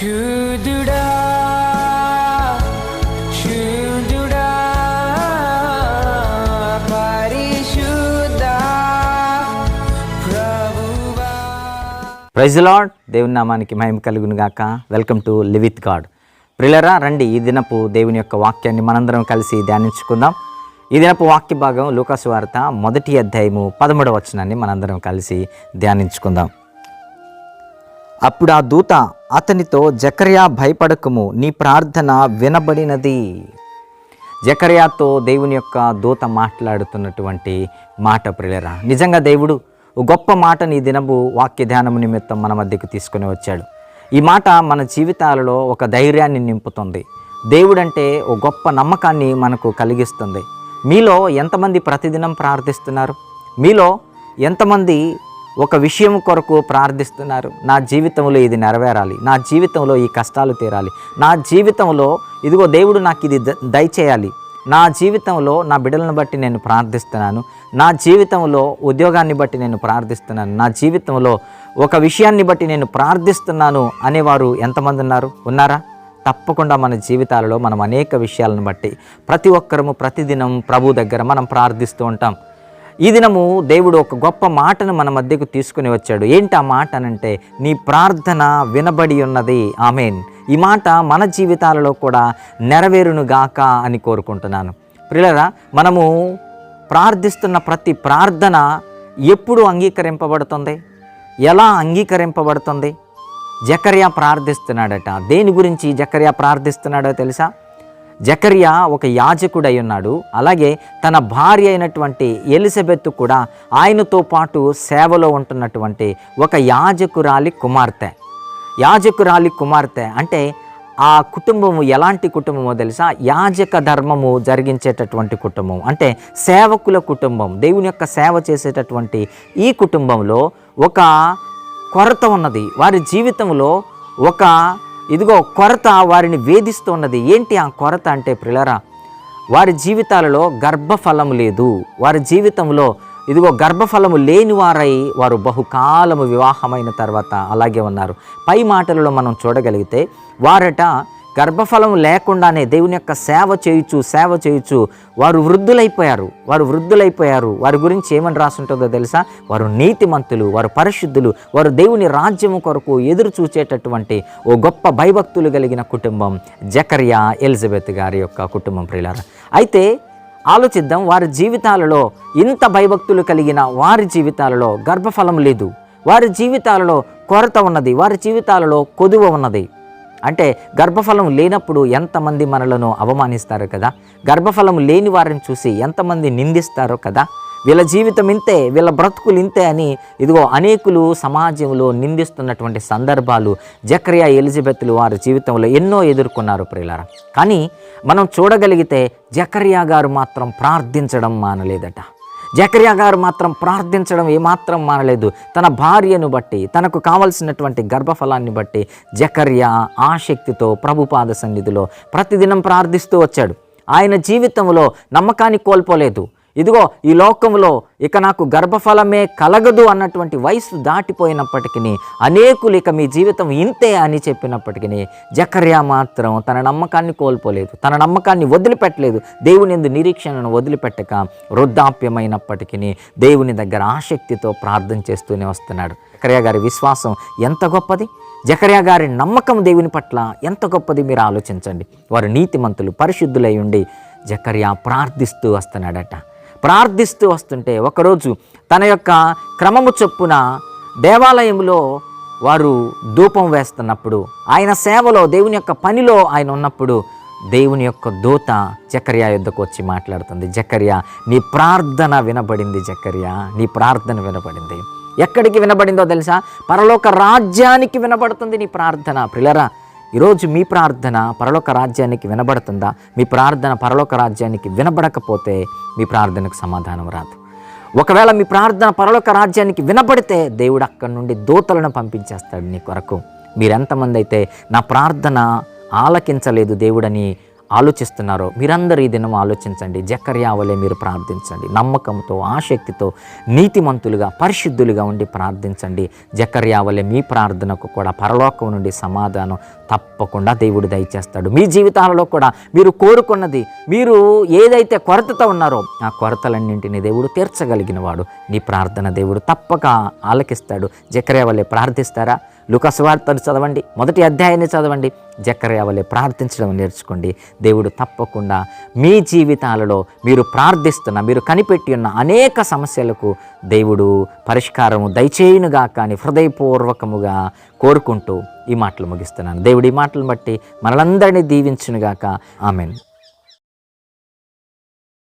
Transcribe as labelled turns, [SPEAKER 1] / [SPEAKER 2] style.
[SPEAKER 1] పరిశుద్ధుడా శుద్ధుడా పరిశుద్ధ ప్రభువా.
[SPEAKER 2] Praise the lord. దేవుని నామానికి మహిమ కలుగును గాక. Welcome to live with God. ప్రియులారా, రండి ఈ దినపు దేవుని యొక్క వాక్యాన్ని మనందరం కలిసి ధ్యానించుకుందాం. ఈ దినపు వాక్య భాగం లూకాసు వార్త 1వ అధ్యాయము 13వ వచనాన్ని మనందరం కలిసి ధ్యానించుకుందాం. అప్పుడు ఆ దూత అతనితో, జకర్యా భయపడకుము, నీ ప్రార్థన వినబడినది. జకర్యాతో దేవుని యొక్క దూత మాట్లాడుతున్నటువంటి మాట ప్రియులారా. నిజంగా దేవుడు గొప్ప మాటని ఈ దినపు వాక్య ధ్యానము నిమిత్తం మన మధ్యకు తీసుకొని వచ్చాడు. ఈ మాట మన జీవితాలలో ఒక ధైర్యాన్ని నింపుతుంది. దేవుడంటే ఒక గొప్ప నమ్మకాన్ని మనకు కలిగిస్తుంది. మీలో ఎంతమంది ప్రతిదినం ప్రార్థిస్తున్నారు? మీలో ఎంతమంది ఒక విషయం కొరకు ప్రార్థిస్తున్నారు? నా జీవితంలో ఇది నెరవేరాలి, నా జీవితంలో ఈ కష్టాలు తీరాలి, నా జీవితంలో ఇదిగో దేవుడు నాకు ఇది దయచేయాలి, నా జీవితంలో నా బిడ్డలను బట్టి నేను ప్రార్థిస్తున్నాను, నా జీవితంలో ఉద్యోగాన్ని బట్టి నేను ప్రార్థిస్తున్నాను, నా జీవితంలో ఒక విషయాన్ని బట్టి నేను ప్రార్థిస్తున్నాను అనేవారు ఎంతమంది ఉన్నారా? తప్పకుండా మన జీవితాలలో మనం అనేక విషయాలను బట్టి ప్రతి ఒక్కరము ప్రతిదినం ప్రభు దగ్గర మనం ప్రార్థిస్తూ ఉంటాం. ఈ దినము దేవుడు ఒక గొప్ప మాటను మన మధ్యకు తీసుకుని వచ్చాడు. ఏంటి ఆ మాట అనంటే, నీ ప్రార్థన వినబడి ఉన్నది. ఆమేన్. ఈ మాట మన జీవితాలలో కూడా నెరవేరునుగాక అని కోరుకుంటున్నాను. ప్రియులారా, మనము ప్రార్థిస్తున్న ప్రతి ప్రార్థన ఎప్పుడు అంగీకరింపబడుతుంది? ఎలా అంగీకరింపబడుతుంది? జకర్యా ప్రార్థిస్తున్నాడట. దేని గురించి జకర్యా ప్రార్థిస్తున్నాడో తెలుసా? జకర్యా ఒక యాజకుడై ఉన్నాడు. అలాగే తన భార్య అయినటువంటి ఎలిజబెత్ కూడా ఆయనతో పాటు సేవలో ఉంటున్నటువంటి ఒక యాజకురాలి కుమార్తె. అంటే ఆ కుటుంబము ఎలాంటి కుటుంబమో తెలుసా? యాజక ధర్మము జరిగించేటటువంటి కుటుంబం, అంటే సేవకుల కుటుంబం. దేవుని యొక్క సేవ చేసేటటువంటి ఈ కుటుంబంలో ఒక కొరత ఉన్నది. వారి జీవితంలో ఒక కొరత వారిని వేధిస్తూ ఉన్నది. ఏంటి ఆ కొరత అంటే ప్రియులారా, వారి జీవితాలలో గర్భఫలము లేదు. వారి జీవితంలో గర్భఫలము లేని వారై వారు బహుకాలము వివాహమైన తర్వాత అలాగే ఉన్నారు. పై మాటలలో మనం చూడగలిగితే వారట గర్భఫలం లేకుండానే దేవుని యొక్క సేవ చేయుచు వారు వృద్ధులైపోయారు. వారి గురించి ఏమని రాసుంటుందో తెలుసా? వారు నీతిమంతులు, వారు పరిశుద్ధులు, వారు దేవుని రాజ్యము కొరకు ఎదురు చూచేటటువంటి ఓ గొప్ప భయభక్తులు కలిగిన కుటుంబం జకర్యా ఎలిజబెత్ గారి యొక్క కుటుంబం ప్రియులారా. అయితే ఆలోచిద్దాం, వారి జీవితాలలో ఇంత భయభక్తులు కలిగిన వారి జీవితాలలో గర్భఫలం లేదు, వారి జీవితాలలో కొరత ఉన్నది, వారి జీవితాలలో కొదువ ఉన్నది. అంటే గర్భఫలం లేనప్పుడు ఎంతమంది మనలను అవమానిస్తారో కదా, గర్భఫలం లేని వారిని చూసి ఎంతమంది నిందిస్తారో కదా. వీళ్ళ జీవితం ఇంతే, వీళ్ళ బ్రతుకులు ఇంతే అని అనేకులు సమాజంలో నిందిస్తున్నటువంటి సందర్భాలు జకర్యా ఎలిజబెత్లు వారి జీవితంలో ఎన్నో ఎదుర్కొన్నారు ప్రియులారా. కానీ మనం చూడగలిగితే జకర్యా గారు మాత్రం ప్రార్థించడం మానలేదట. జకర్యా గారు మాత్రం ప్రార్థించడం ఏమాత్రం మానలేదు. తన భార్యను బట్టి, తనకు కావలసినటువంటి గర్భఫలాన్ని బట్టి జకర్యా ఆసక్తితో ప్రభుపాద సన్నిధిలో ప్రతిదినం ప్రార్థిస్తూ వచ్చాడు. ఆయన జీవితంలో నమ్మకాన్ని కోల్పోలేదు. ఈ లోకంలో ఇక నాకు గర్భఫలమే కలగదు అన్నటువంటి వయసు దాటిపోయినప్పటికీ, అనేకులు ఇక మీ జీవితం ఇంతే అని చెప్పినప్పటికీ జకర్యా మాత్రం తన నమ్మకాన్ని కోల్పోలేదు, తన నమ్మకాన్ని వదిలిపెట్టలేదు. దేవుని యందు నిరీక్షణను వదిలిపెట్టక వృద్ధాప్యమైనప్పటికీ దేవుని దగ్గర ఆసక్తితో ప్రార్థన చేస్తూనే వస్తున్నాడు. జకర్యా గారి విశ్వాసం ఎంత గొప్పది! జకర్యా గారి నమ్మకం దేవుని పట్ల ఎంత గొప్పది మీరు ఆలోచించండి. వారు నీతిమంతులు, పరిశుద్ధులై ఉండి జకర్యా ప్రార్థిస్తూ వస్తున్నాడట. ప్రార్థిస్తూ వస్తుంటే ఒకరోజు తన యొక్క క్రమము చొప్పున దేవాలయంలో వారు ధూపం వేస్తున్నప్పుడు, ఆయన సేవలో దేవుని యొక్క పనిలో ఆయన ఉన్నప్పుడు దేవుని యొక్క దూత జకర్యా యుద్ధకు వచ్చి మాట్లాడుతుంది. జకర్యా, నీ ప్రార్థన వినబడింది. జకర్యా, నీ ప్రార్థన వినబడింది. ఎక్కడికి వినబడిందో తెలుసా? పరలోక రాజ్యానికి వినబడుతుంది నీ ప్రార్థన. ప్రియులారా, ఈరోజు మీ ప్రార్థన పరలోక రాజ్యానికి వినబడుతుందా? మీ ప్రార్థన పరలోక రాజ్యానికి వినబడకపోతే మీ ప్రార్థనకు సమాధానం రాదు. ఒకవేళ మీ ప్రార్థన పరలోక రాజ్యానికి వినబడితే దేవుడు అక్కడి నుండి దూతలను పంపించేస్తాడు నీ కొరకు. మీరెంతమంది అయితే నా ప్రార్థన ఆలకించలేదు దేవుడని ఆలోచిస్తున్నారో మీరందరూ ఈ దినం ఆలోచించండి. జకర్యా వలె మీరు ప్రార్థించండి. నమ్మకంతో, ఆసక్తితో, నీతిమంతులుగా, పరిశుద్ధులుగా ఉండి ప్రార్థించండి. జకర్యా వలె మీ ప్రార్థనకు కూడా పరలోకం నుండి సమాధానం తప్పకుండా దేవుడు దయచేస్తాడు. మీ జీవితాలలో కూడా మీరు కోరుకున్నది, మీరు ఏదైతే కొరతతో ఉన్నారో ఆ కొరతలన్నింటినీ దేవుడు తీర్చగలిగిన వాడు. నీ ప్రార్థన దేవుడు తప్పక ఆలకిస్తాడు. జకర్యా వలె ప్రార్థిస్తారా? లూకా సువార్తను చదవండి, 1వ అధ్యాయాన్ని చదవండి. జకర్యా వలె ప్రార్థించడం నేర్చుకోండి. దేవుడు తప్పకుండా మీ జీవితాలలో మీరు మీరు కనిపెట్టి ఉన్న అనేక సమస్యలకు దేవుడు పరిష్కారము దయచేయునుగా కానీ హృదయపూర్వకముగా కోరుకుంటూ ఈ మాటలు ముగిస్తున్నాను. దేవుడి మాటలను బట్టి మనలందరినీ దీవించునుగాక. ఆమేన్.